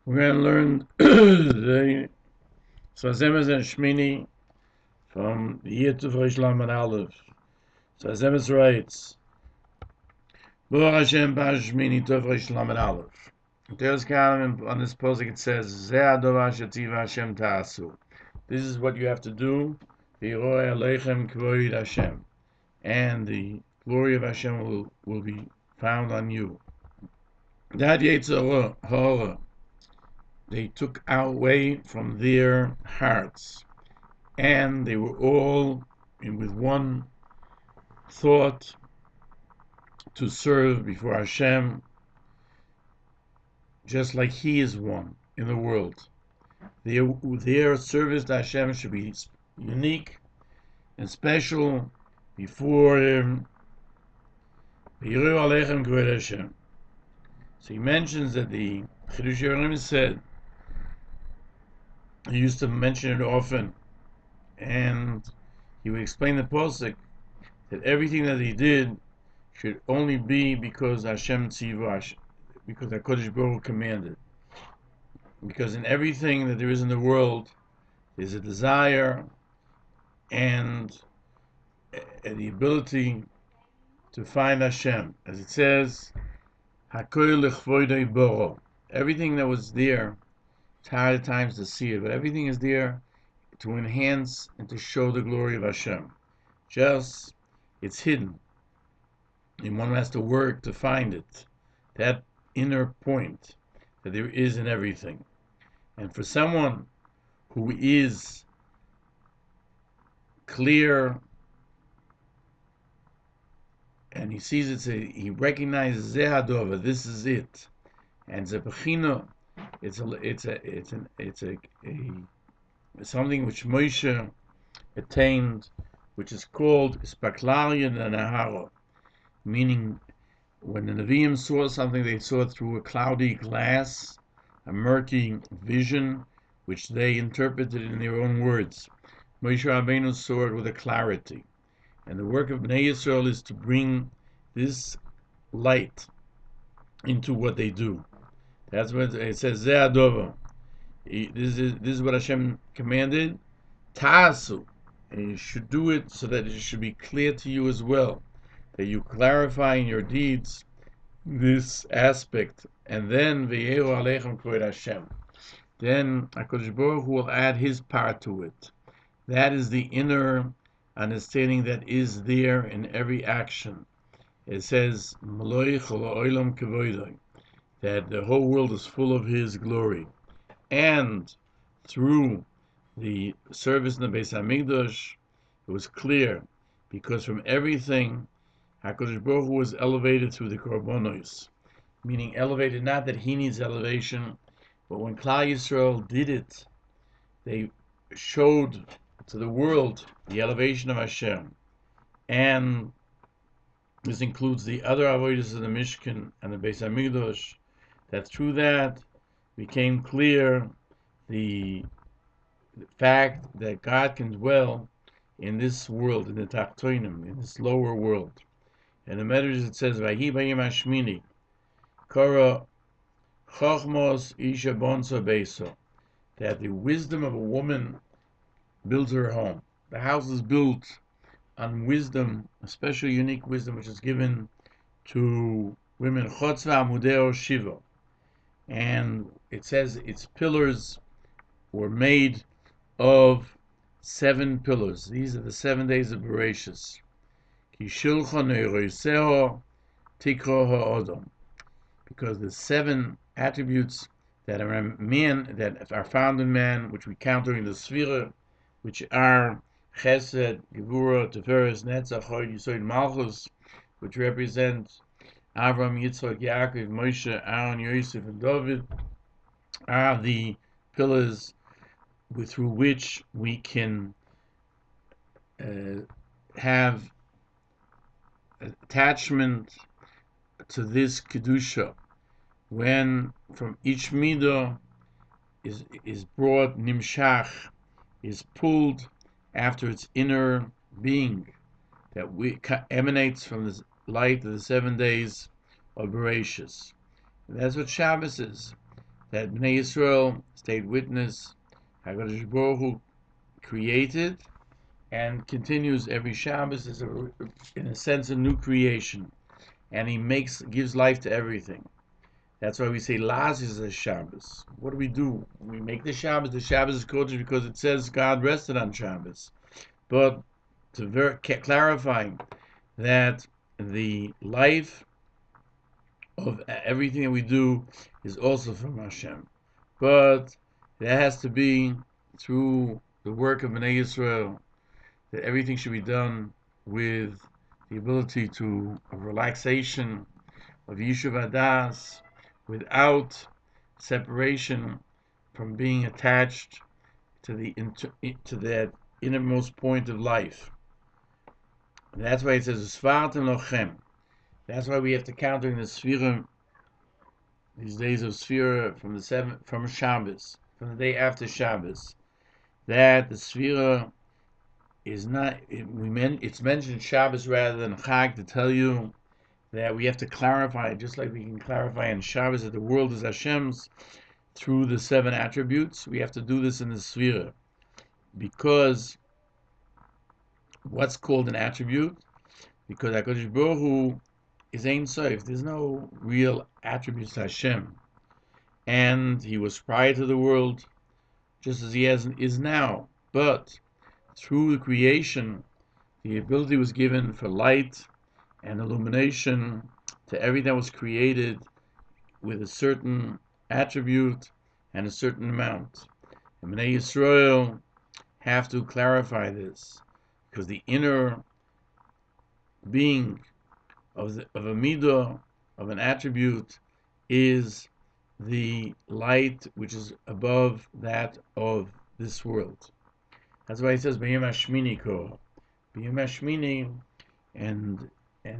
We're going to learn the Sfas Emes and Shmini from the year Tuvrish Lamed Aleph. Sfas Emes writes, Baruch Hashem Bar Shmini Tuvrish Lamed Aleph. There's kind of on this posting it says, Zeh Adova Shetiva Hashem Ta'asu. This is what you have to do. V'yiroi Aleichem Kvoid Hashem. And the glory of Hashem will be found on you. That Yetzer Hara. They took away from their hearts, and they were all with one thought to serve before Hashem, just like He is one in the world. Their service to Hashem should be unique and special before Him. So he mentions that the Chidush said, he used to mention it often, and he would explain the posuk that everything that he did should only be because Hashem tziva, because HaKadosh Baruch Hu commanded. Because in everything that there is in the world, there's a desire and the ability to find Hashem. As it says, Hakol lechvoidei boro. Everything that was there, it's hard at times to see it, but everything is there to enhance and to show the glory of Hashem. Just, it's hidden. And one has to work to find it. That inner point that there is in everything. And for someone who is clear and he sees it, he recognizes Zeh Hadova, this is it. And Zepachino, it's something which Moshe attained, which is called Spaklaria Nahara, meaning when the Nevi'im saw something, they saw it through a cloudy glass, a murky vision, which they interpreted in their own words. Moshe Rabbeinu saw it with a clarity. And the work of Bnei Yisrael is to bring this light into what they do. That's what it says, Zeh Adova. This is what Hashem commanded. Ta'asu. And you should do it so that it should be clear to you as well, that you clarify in your deeds this aspect. And then V'yehu Aleichem Kvod Hashem. Then HaKadosh Baruch Hu will add His part to it. That is the inner understanding that is there in every action. It says, Maloi Chol Ha'olam Kevoidoi, that the whole world is full of His glory. And through the service in the Beis HaMikdash, it was clear, because from everything, HaKadosh Baruch Hu was elevated through the Korbanos, meaning elevated, not that He needs elevation, but when Klal Yisrael did it, they showed to the world the elevation of Hashem. And this includes the other avodas of the Mishkan and the Beis HaMikdash, that through that became clear the fact that God can dwell in this world, in the Tachtonim, in this lower world. And the Medrash it says, Vahi Bayim Shmini, Kara Chochmos Isha Bonso Beso, that the wisdom of a woman builds her home. The house is built on wisdom, a special unique wisdom which is given to women, Chotzva Amudeo Shiva. And it says its pillars were made of 7 pillars. These are the 7 days of Bereshis. Because the 7 attributes that are man, that are found in man, which we count during the Sfira, which are Chesed, Gevura, Tiferes, Netzach, Hod, Yesod, Malchus, which represent Avram, Yitzchak, Yaakov, Moshe, Aaron, Yosef, and David, are the pillars through which we can have attachment to this Kedusha, when from each midah is brought Nimshach, is pulled after its inner being that emanates from the light of the 7 days of Bereshis. And that's what Shabbos is. that Bnei Yisrael stayed witness. HaKadosh Baruch Hu created and continues every Shabbos is in a sense a new creation, and He gives life to everything. That's why we say Laz is a Shabbos. What do? We make the Shabbos. The Shabbos is Kodesh because it says God rested on Shabbos. But to clarify that the life of everything that we do is also from Hashem. But that has to be through the work of Bnei Yisrael, that everything should be done with the ability to of relaxation, of Yishuv Adas, without separation from being attached to to that innermost point of life. And that's why it says Sfartem Lochem. That's why we have to count during the Sfira, these days of Sfira from Shabbos, from the day after Shabbos, that the Sfira is not. It's mentioned Shabbos rather than Chag to tell you that we have to clarify, just like we can clarify on Shabbos that the world is Hashem's through the 7 attributes. We have to do this in the Sfira, because what's called an attribute? Because HaKadosh Baruch Hu is Ein Sof. There's no real attributes to Hashem, and He was prior to the world, just as He is now. But through the creation, the ability was given for light and illumination to everything that was created with a certain attribute and a certain amount. And Bnei Yisrael have to clarify this, because the inner being of a midah, of an attribute, is the light which is above that of this world. That's why he says B'yom Shmini Ko, B'yom Shmini, and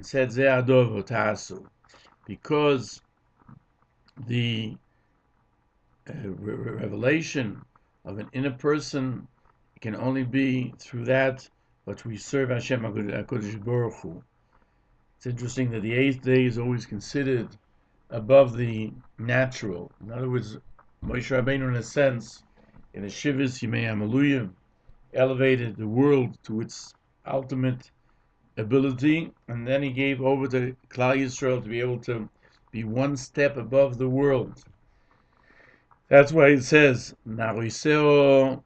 said Ze Adov Tasu, because the revelation of an inner person can only be through that what we serve Hashem HaKadosh Baruch Hu. It's interesting that the 8th day is always considered above the natural. In other words, Moshe Rabbeinu, in a sense, in the Shivas Yimei HaMeluyim, elevated the world to its ultimate ability, and then he gave over to Klal Yisrael to be able to be one step above the world. That's why it says Nariseo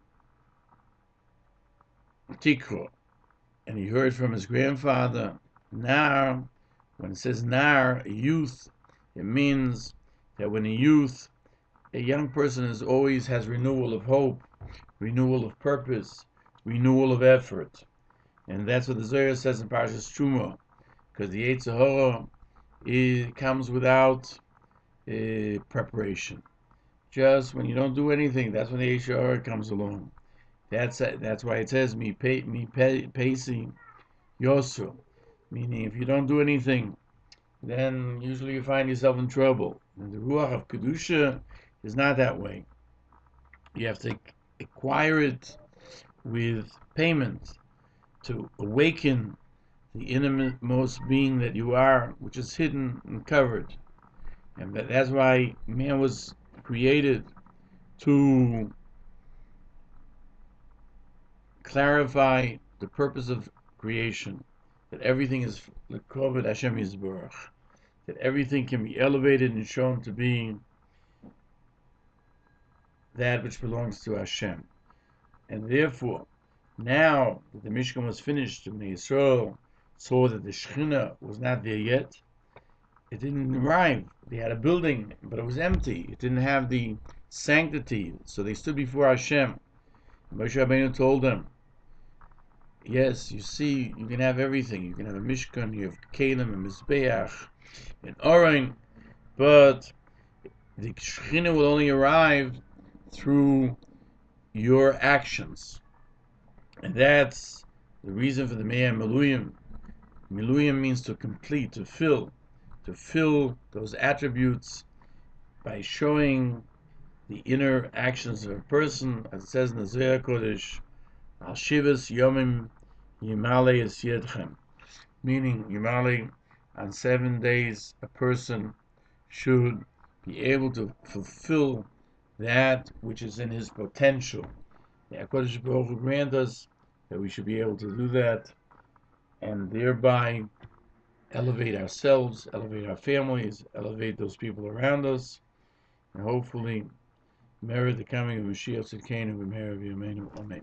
Tikro, and he heard from his grandfather Nar. When it says Nar, youth, it means that when a young person always has renewal of hope, renewal of purpose, renewal of effort. And that's what the Zohar says in Parshas Truma, because the Yetzer Hara comes without preparation. Just when you don't do anything, that's when the Yetzer Hara comes along. That's why it says mi pesi yosu, meaning if you don't do anything, then usually you find yourself in trouble. And the Ruach of Kedusha is not that way. You have to acquire it with payment to awaken the innermost being that you are, which is hidden and covered. And that's why man was created to clarify the purpose of creation, that everything is l'koved Hashem Yisborach, that everything can be elevated and shown to be that which belongs to Hashem. And therefore, now that the Mishkan was finished, and Yisrael saw that the Shechina was not there yet, it didn't arrive. They had a building, but it was empty. It didn't have the sanctity. So they stood before Hashem. Moshe Rabbeinu told them, yes, you see, you can have everything. You can have a Mishkan, you have Kalim and Mizbeach and Oren, but the Shechina will only arrive through your actions. And that's the reason for the Mei Miluyim. Miluyim means to complete, to fill those attributes by showing the inner actions of a person, as it says in the Zohar Kodesh, Al Shivas Yomim Yimale Es Yedchem, meaning Yimale, on 7 days a person should be able to fulfill that which is in his potential. The HaKadosh Baruch Hu grant us that we should be able to do that, and thereby elevate ourselves, elevate our families, elevate those people around us, and hopefully merit the coming of Mashiach Tzidkenu b'meher v'yameinu. Amen.